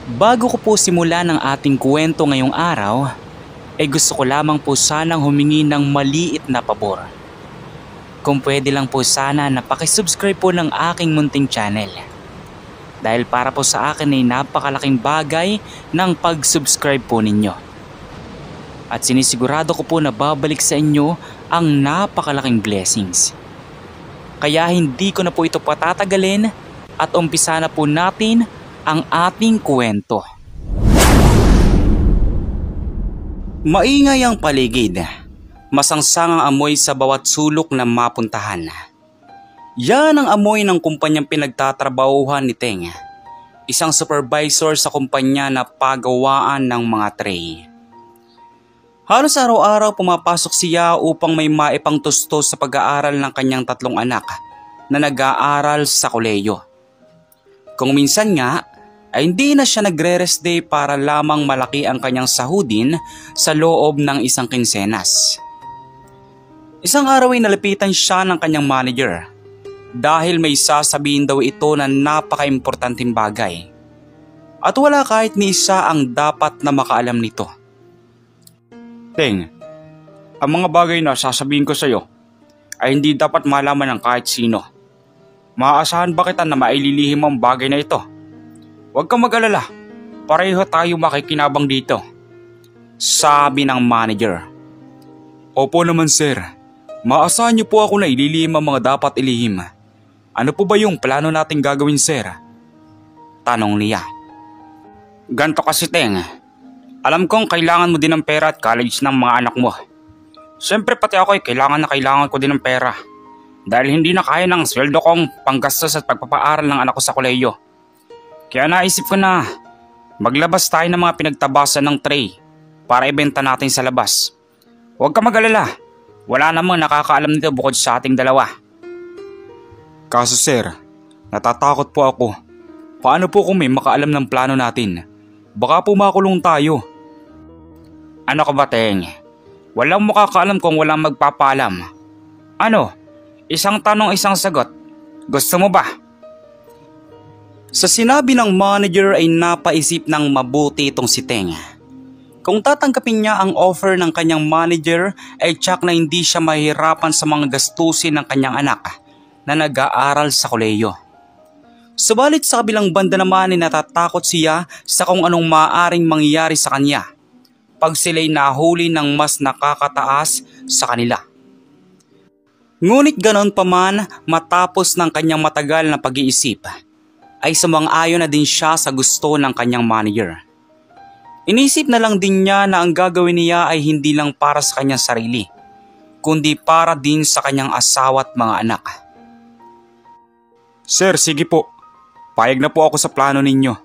Bago ko po simulan ang ating kwento ngayong araw, gusto ko lamang po sanang humingi ng maliit na pabor. Kung pwede lang po sana na pakisubscribe po ng aking munting channel. Dahil para po sa akin ay napakalaking bagay ng pag-subscribe po ninyo. At sinisigurado ko po na babalik sa inyo ang napakalaking blessings. Kaya hindi ko na po ito patatagalin at umpisa na po natin ang ating kwento. Maingay ang paligid. Masangsang ang amoy sa bawat sulok na mapuntahan. Yan ang amoy ng kumpanyang pinagtatrabahuhan ni Teng. Isang supervisor sa kumpanya na pagawaan ng mga tray. Halos araw-araw pumapasok siya upang may maipangtustos sa pag-aaral ng kanyang 3 anak na nag-aaral sa kolehiyo. Kung minsan nga, ay hindi na siya nagre-rest day para lamang malaki ang kanyang sahudin sa loob ng isang kinsenas. Isang araw ay nalapitan siya ng kanyang manager dahil may sasabihin daw ito na napaka-importanteng bagay. At wala kahit ni isa ang dapat na makaalam nito. Teng, ang mga bagay na sasabihin ko sa iyo ay hindi dapat malaman ng kahit sino. Maaasahan ba kita na maililihim ang bagay na ito? Huwag kang mag-alala, pareho tayo makikinabang dito, sabi ng manager. Opo naman sir, maasahan niyo po ako na ililihim ang mga dapat ilihim. Ano po ba yung plano nating gagawin sir? Tanong niya. Ganto kasi Teng, alam kong kailangan mo din ng pera at college ng mga anak mo. Siyempre pati ako ay kailangan ko din ng pera. Dahil hindi na kaya ng sweldo kong panggastos at pagpapaaral ng anak ko sa kolehiyo. Kaya naisip ko na maglabas tayo ng mga pinagtabasan ng tray para ibenta natin sa labas. Huwag ka mag-alala, wala namang nakakaalam nito bukod sa ating dalawa. Kaso sir, natatakot po ako. Paano po kung may makaalam ng plano natin? Baka po makulong tayo. Ano ka ba Teng? Walang makakaalam kung walang magpapaalam. Ano? Isang tanong isang sagot. Gusto mo ba? Sa sinabi ng manager ay napaisip ng mabuti itong si Teng. Kung tatanggapin niya ang offer ng kanyang manager ay tsak na hindi siya mahirapan sa mga gastusin ng kanyang anak na nag-aaral sa kolehiyo. Subalit sa kabilang banda naman ay natatakot siya sa kung anong maaaring mangyari sa kanya pag sila'y nahuli ng mas nakakataas sa kanila. Ngunit ganon pa man, matapos ng kanyang matagal na pag-iisip, ay sumang-ayon na din siya sa gusto ng kanyang manager. Inisip na lang din niya na ang gagawin niya ay hindi lang para sa kanyang sarili, kundi para din sa kanyang asawa at mga anak. Sir, sige po. Payag na po ako sa plano ninyo.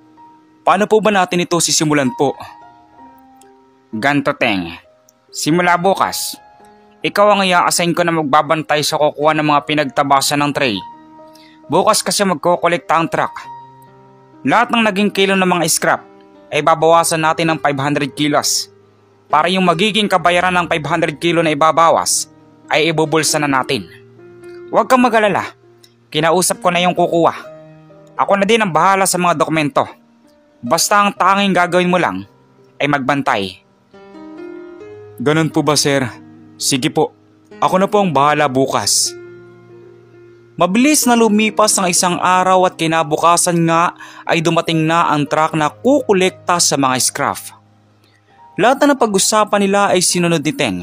Paano po ba natin ito sisimulan po? Ganto Teng, simula bukas, ikaw ang i-assign ko na magbabantay sa kukuha ng mga pinagtabasan ng tray. Bukas kasi magkukolekta ang truck. Lahat ng naging kilo ng mga scrap ay babawasan natin ng 500 kilos. Para yung magiging kabayaran ng 500 kilo na ibabawas ay ibubulsa na natin. Huwag kang mag-alala. Kinausap ko na yung kukuha. Ako na din ang bahala sa mga dokumento. Basta ang tanging gagawin mo lang ay magbantay. Ganun po ba sir? Sige po. Ako na po ang bahala bukas. Mabilis na lumipas ang isang araw at kinabukasan nga ay dumating na ang truck na kukolekta sa mga scrap. Lahat na napag-usapan nila ay sinunod ni Teng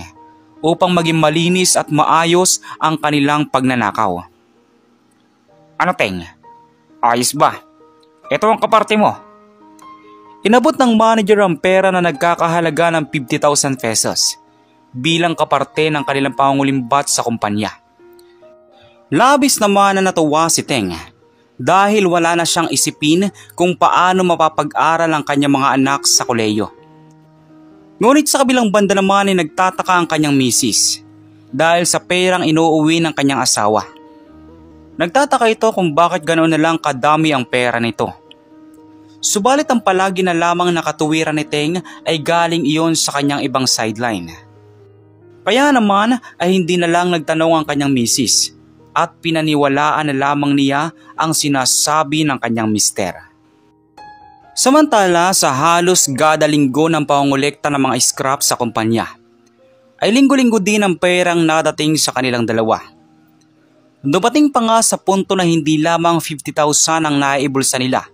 upang maging malinis at maayos ang kanilang pagnanakaw. Ano Teng? Ayos ba? Ito ang kaparte mo. Inabot ng manager ang pera na nagkakahalaga ng 50,000 pesos bilang kaparte ng kanilang pangungulimbat sa kumpanya. Labis naman na natuwa si Teng dahil wala na siyang isipin kung paano mapapag-aral ang kanyang mga anak sa kolehiyo. Ngunit sa kabilang banda naman ay nagtataka ang kanyang misis dahil sa perang inuuwi ng kanyang asawa. Nagtataka ito kung bakit ganoon na lang kadami ang pera nito. Subalit ang palagi na lamang nakatuwiran ni Teng ay galing iyon sa kanyang ibang sideline. Kaya naman ay hindi na lang nagtanong ang kanyang misis at pinaniwalaan na lamang niya ang sinasabi ng kanyang mister. Samantala sa halos kada linggo ng pangongolekta ng mga scrap sa kumpanya, ay linggo-linggo din ang perang nadating sa kanilang dalawa. Dumating pa nga sa punto na hindi lamang 50,000 ang naiibulsa nila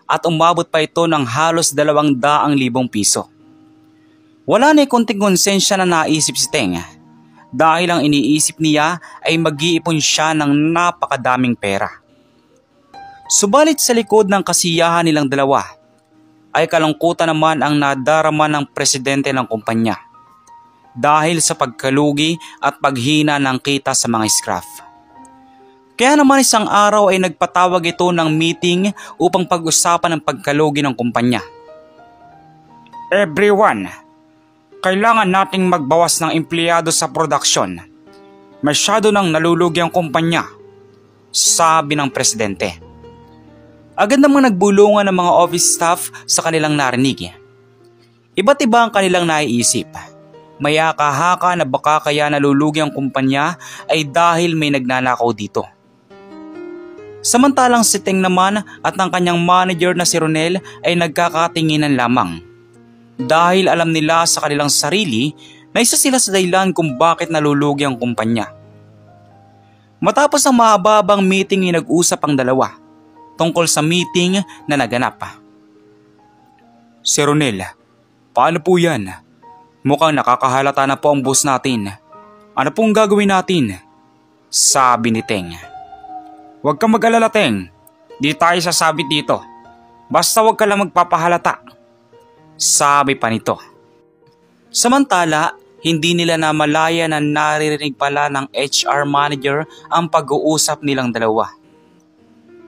at umabot pa ito ng halos 200,000 piso. Wala na konting konsensya na naisip si Teng dahil ang iniisip niya ay mag-iipon siya ng napakadaming pera. Subalit sa likod ng kasiyahan nilang dalawa ay kalungkutan naman ang nadarama ng presidente ng kumpanya dahil sa pagkalugi at paghina ng kita sa mga scrap. Kaya naman isang araw ay nagpatawag ito ng meeting upang pag-usapan ang pagkalugi ng kumpanya. Everyone, kailangan nating magbawas ng empleyado sa production. Masyado nang nalulugi ang kumpanya, sabi ng presidente. Agad namang nagbulungan ng mga office staff sa kanilang narinig. Iba't iba ang kanilang naiisip. May haka-haka na baka kaya nalulugi ang kumpanya ay dahil may nagnanakaw dito. Samantalang si Teng naman at ang kanyang manager na si Ronel ay nagkakatinginan lamang. Dahil alam nila sa kanilang sarili na isa sila sa dahilan kung bakit nalulugi ang kumpanya. Matapos ang mahababang meeting ay nag-usap ang dalawa tungkol sa meeting na naganap. Si Ronel, paano po yan? Mukhang nakakahalata na po ang boss natin. Ano pong gagawin natin? Sabi ni Teng. Huwag kang mag-alala, Teng. Di tayo sasabit dito. Basta huwag ka lang magpapahalata, sabi pa nito. Samantala, hindi nila namalaya na naririnig pala ng HR manager ang pag-uusap nilang dalawa.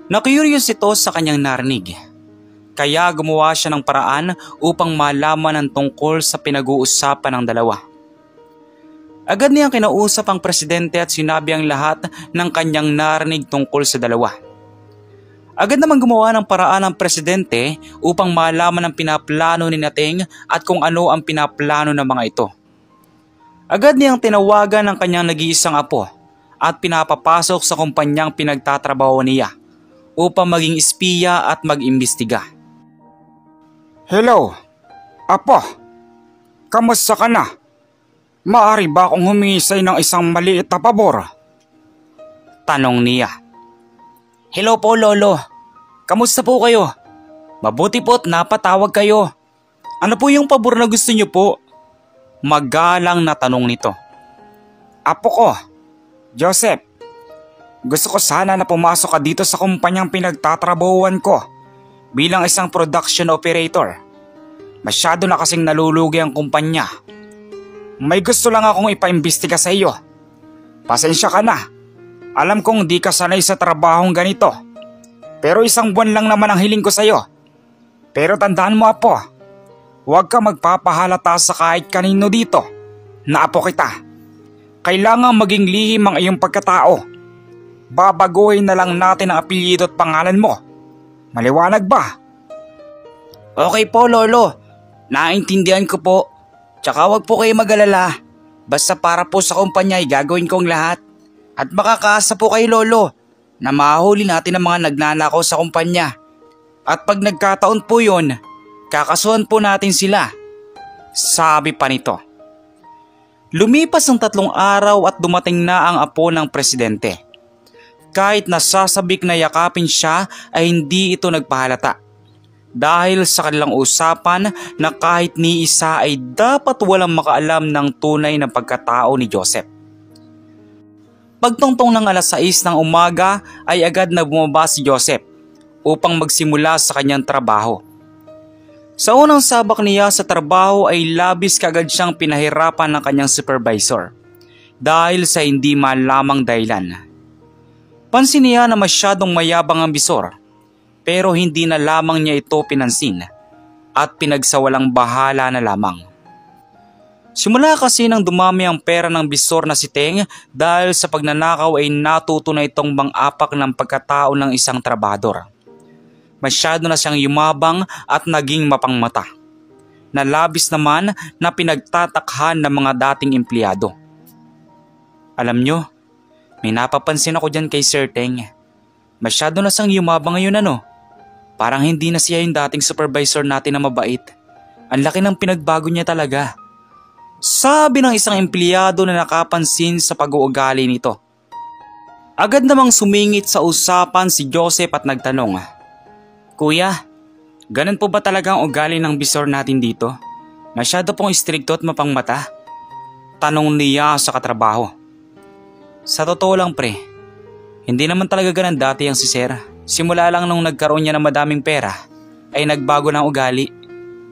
Na-curious ito sa kanyang narinig. Kaya gumawa siya ng paraan upang malaman ang tungkol sa pinag-uusapan ng dalawa. Agad niyang kinausap ang presidente at sinabi ang lahat ng kanyang narinig tungkol sa dalawa. Agad naman gumawa ng paraan ang presidente upang malaman ang pinaplano ni Teng at kung ano ang pinaplano ng mga ito. Agad niyang tinawagan ang kanyang nag-iisang apo at pinapapasok sa kumpanyang pinagtatrabaho niya upang maging espiya at mag-imbestiga. Hello, apo. Kamusta ka na? Maaari ba akong humingi sa'yo ng isang maliit na pabor? Tanong niya. Hello po, Lolo. Kamusta po kayo? Mabuti po't napatawag kayo. Ano po yung pabor na gusto niyo po? Magalang na tanong nito. Apo ko, Joseph. Gusto ko sana na pumasok ka dito sa kumpanyang pinagtatrabahuan ko bilang isang production operator. Masyado na kasing nalulugi ang kumpanya. May gusto lang akong ipaimbestiga sa iyo. Pasensya ka na. Alam kong di ka sanay sa trabahong ganito. Pero isang buwan lang naman ang hiling ko sa iyo. Pero tandaan mo, apo, huwag ka magpapahalata sa kahit kanino dito na apo kita. Kailangan maging lihim ang iyong pagkatao. Babaguhin na lang natin ang apelyido at pangalan mo. Maliwanag ba? Okay po, Lolo. Naintindihan ko po. Tsaka huwag po kayo mag-alala. Basta para po sa kumpanya ay gagawin kong lahat. At makakaasa po kay Lolo na mahuli natin ang mga nagnanakaw sa kumpanya. At pag nagkataon po yun, kakasuhan po natin sila. Sabi pa nito. Lumipas ang 3 araw at dumating na ang apo ng presidente. Kahit nasasabik na yakapin siya ay hindi ito nagpahalata. Dahil sa kanilang usapan na kahit ni isa ay dapat walang makaalam ng tunay na pagkatao ni Joseph. Pagtungtong ng 6:00 ng umaga ay agad na bumaba si Joseph upang magsimula sa kanyang trabaho. Sa unang sabak niya sa trabaho ay labis kagad siyang pinahirapan ng kanyang supervisor dahil sa hindi malamang dahilan. Pansin niya na masyadong mayabang ang bisor pero hindi na lamang niya ito pinansin at pinagsawalang bahala na lamang. Simula kasi nang dumami ang pera ng bisor na si Teng dahil sa pagnanakaw ay natuto na itong mang-apak ng pagkatao ng isang trabador. Masyado na siyang yumabang at naging mapangmata. Nalabis naman na pinagtatakhan ng mga dating empleyado. Alam nyo, may napapansin ako dyan kay Sir Teng. Masyado na siyang yumabang ngayon ano. Parang hindi na siya yung dating supervisor natin na mabait. Ang laki ng pinagbago niya talaga. Sabi ng isang empleyado na nakapansin sa pag-uugali nito. Agad namang sumingit sa usapan si Joseph at nagtanong, "Kuya, ganun po ba talaga ang ugali ng bisor natin dito? Masyado pong istrikto at mapangmata?" Tanong niya sa katrabaho. "Sa totoo lang pre, hindi naman talaga ganun dati ang si Sir. Simula lang nung nagkaroon niya ng madaming pera ay nagbago ng ugali.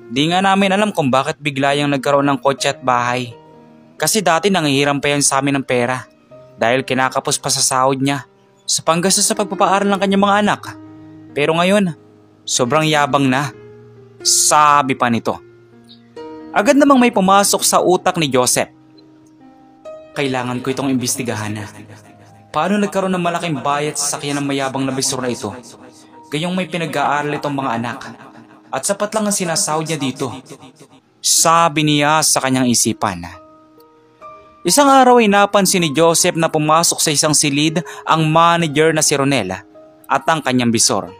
Di nga namin alam kung bakit bigla yung nagkaroon ng kotse at bahay. Kasi dati nangihiram pa yan sa amin ng pera dahil kinakapos pa sa sahod niya sa panggastos sa pagpapaaral ng kanyang mga anak. Pero ngayon, sobrang yabang na." Sabi pa nito. Agad namang may pumasok sa utak ni Joseph. Kailangan ko itong imbestigahan. Paano nagkaroon ng malaking bayad sa sakyan ng mayabang na bisor na ito? Gayong may pinag-aaral itong mga anak. At sapat lang ang sinasahod niya dito. Sabi niya sa kanyang isipan. Isang araw ay napansin ni Joseph na pumasok sa isang silid ang manager na si Ronel at ang kanyang bisor.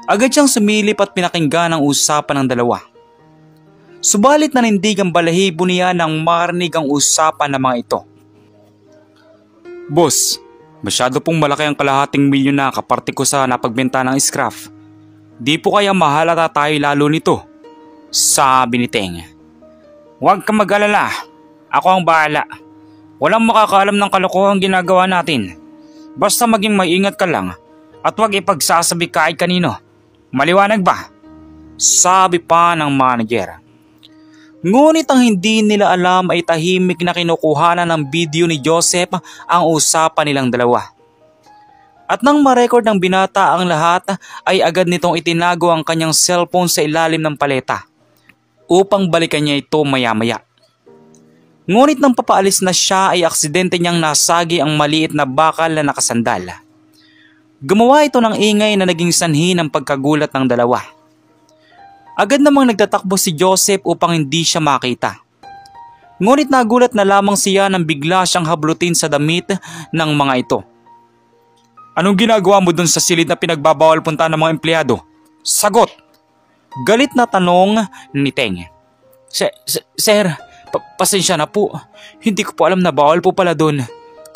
Agad siyang sumilip at pinakinggan ang usapan ng dalawa. Subalit nanindig ang balahibo niya nang marinig ang usapan ng mga ito. "Boss, masyado pong malaki ang kalahating milyon na kaparte ko sa napagbenta ng scrap. Di po kaya mahalata tayo lalo nito?" Sabi ni Teng. "Huwag kang mag-alala. Ako ang bahala. Walang makakaalam ng kalokohang ginagawa natin. Basta maging maingat ka lang at huwag ipagsasabi kahit kanino. Maliwanag ba?" Sabi pa ng manager. Ngunit ang hindi nila alam ay tahimik na kinukuhanan ng video ni Joseph ang usapan nilang dalawa. At nang ma-record ng binata ang lahat ay agad nitong itinago ang kanyang cellphone sa ilalim ng paleta upang balikan niya ito maya-maya. Ngunit nang papaalis na siya ay aksidente niyang nasagi ang maliit na bakal na nakasandal. Gumawa ito ng ingay na naging sanhi ng pagkagulat ng dalawa. Agad namang nagtatakbo si Joseph upang hindi siya makita. Ngunit nagulat na lamang siya nang bigla siyang hablutin sa damit ng mga ito. "Anong ginagawa mo dun sa silid na pinagbabawal punta ng mga empleyado? Sagot!" Galit na tanong ni Teng. Sir, pasensya na po. Hindi ko po alam na bawal po pala dun.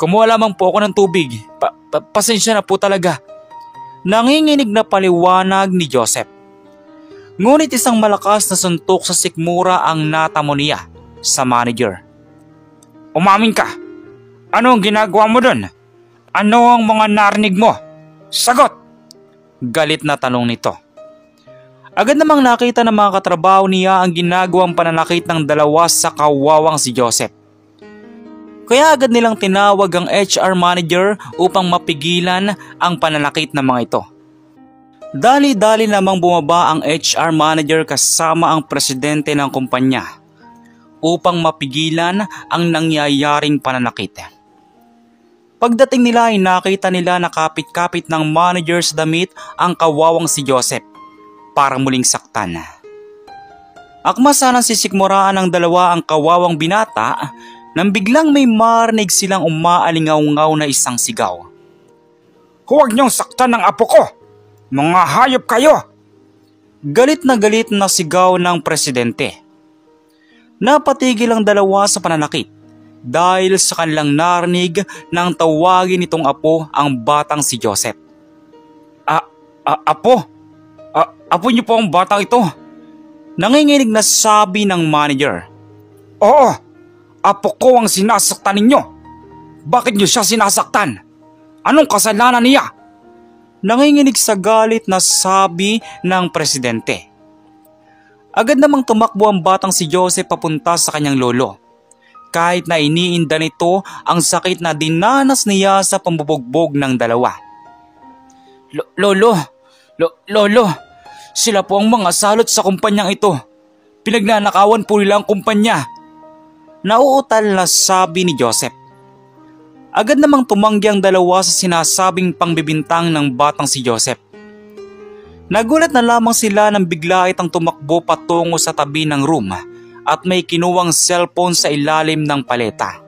Kumuha lamang po ako ng tubig. Pasensya na po talaga." Nanginginig na paliwanag ni Joseph. Ngunit isang malakas na suntok sa sikmura ang natamo niya sa manager. "Umamin ka! Ano ang ginagawa mo dun? Ano ang mga narinig mo? Sagot!" Galit na tanong nito. Agad namang nakita ng mga katrabaho niya ang ginagawang pananakit ng dalawa sa kawawang si Joseph. Kaya agad nilang tinawag ang HR manager upang mapigilan ang pananakit ng mga ito. Dali-dali namang bumaba ang HR manager kasama ang presidente ng kumpanya upang mapigilan ang nangyayaring pananakit. Pagdating nila ay nakita nila na kapit-kapit ng manager sa damit ang kawawang si Joseph para muling saktan. Akma sanang sisikmuraan ng dalawa ang kawawang binata nang biglang may marinig silang umaalingaw-ngaw na isang sigaw. "Huwag niyong saktan ng apo ko! Mga hayop kayo!" Galit na sigaw ng presidente. Napatigil ang dalawa sa pananakit dahil sa kanilang narinig nang tawagin nitong apo ang batang si Joseph. Apo? Apo niyo po ang batang ito?" Nanginginig na sabi ng manager. "Oo, apo ko ang sinasaktan ninyo. Bakit niyo siya sinasaktan? Anong kasalanan niya?" Nanginginig sa galit na sabi ng presidente. Agad namang tumakbo ang batang si Joseph papunta sa kanyang lolo. Kahit na iniinda nito ang sakit na dinanas niya sa pambubugbog ng dalawa. Lolo, sila po ang mga salot sa kumpanyang ito. Pinagnanakawan po nila ang kumpanya." Nauutal na sabi ni Joseph. Agad namang tumanggi ang dalawa sa sinasabing pangbibintang ng batang si Joseph. Nagulat na lamang sila nang bigla itang tumakbo patungo sa tabi ng room at may kinuwang cellphone sa ilalim ng paleta.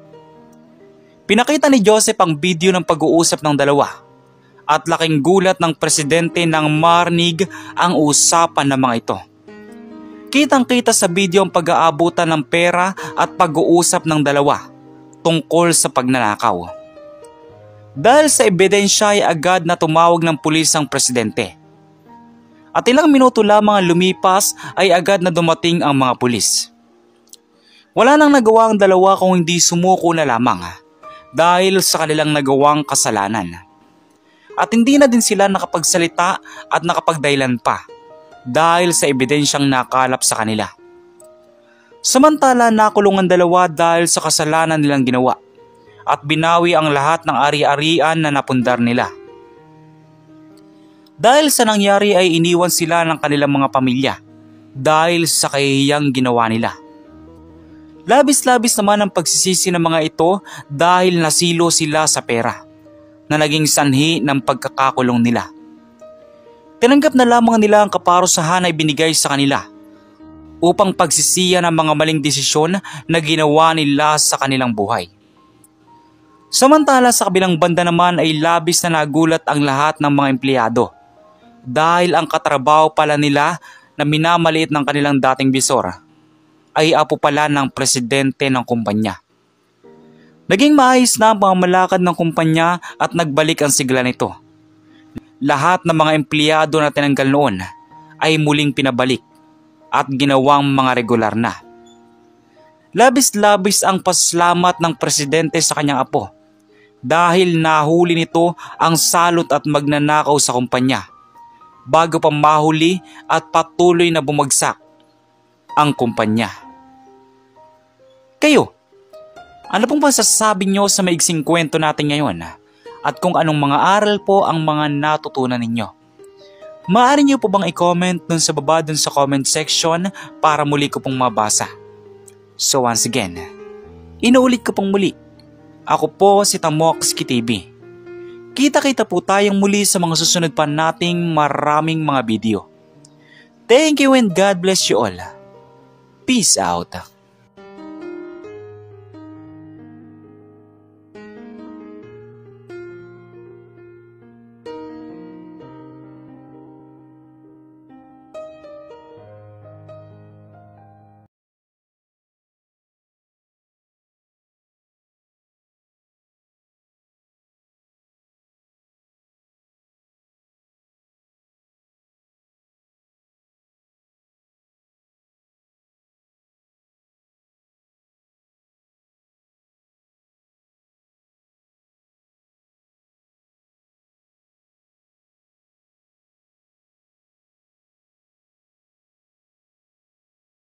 Pinakita ni Joseph ang video ng pag-uusap ng dalawa at laking gulat ng presidente nang marinig ang usapan ng mga ito. Kitang-kita sa video ang pag-aabutan ng pera at pag-uusap ng dalawa tungkol sa pagnanakaw. Dahil sa ebidensya ay agad na tumawag ng pulis ang presidente. At ilang minuto lamang ang lumipas ay agad na dumating ang mga pulis. Wala nang nagawa ang dalawa kung hindi sumuko na lamang dahil sa kanilang nagawang kasalanan. At hindi na din sila nakapagsalita at nakapagdahilan pa dahil sa ebidensyang nakalap sa kanila. Samantala nakulong ang dalawa dahil sa kasalanan nilang ginawa at binawi ang lahat ng ari-arian na napundar nila. Dahil sa nangyari ay iniwan sila ng kanilang mga pamilya dahil sa kahihiyang ginawa nila. Labis-labis naman ang pagsisisi ng mga ito dahil nasilo sila sa pera na naging sanhi ng pagkakakulong nila. Tinanggap na lamang nila ang kaparusahan na ibinigay sa kanila upang pagsisiya ng mga maling desisyon na ginawa nila sa kanilang buhay. Samantala sa kabilang banda naman ay labis na nagulat ang lahat ng mga empleyado dahil ang katrabaho pala nila na minamaliit ng kanilang dating bisor ay apo pala ng presidente ng kumpanya. Naging maayos na ang pamamalakad ng kumpanya at nagbalik ang sigla nito. Lahat ng mga empleyado na tinanggal noon ay muling pinabalik at ginawang mga regular na. Labis-labis ang pasalamat ng presidente sa kanyang apo dahil nahuli nito ang salot at magnanakaw sa kumpanya bago pa mahuli at patuloy na bumagsak ang kumpanya. Kayo, ano pong masasabi nyo sa maigsing kwento natin ngayon at kung anong mga aral po ang mga natutunan ninyo? Maaari nyo po bang i-comment dun sa baba dun sa comment section para muli ko pong mabasa? So once again, inuulit ko pong muli. Ako po si Tamoxki TV. Kita-kita po tayong muli sa mga susunod pa nating maraming mga video. Thank you and God bless you all. Peace out.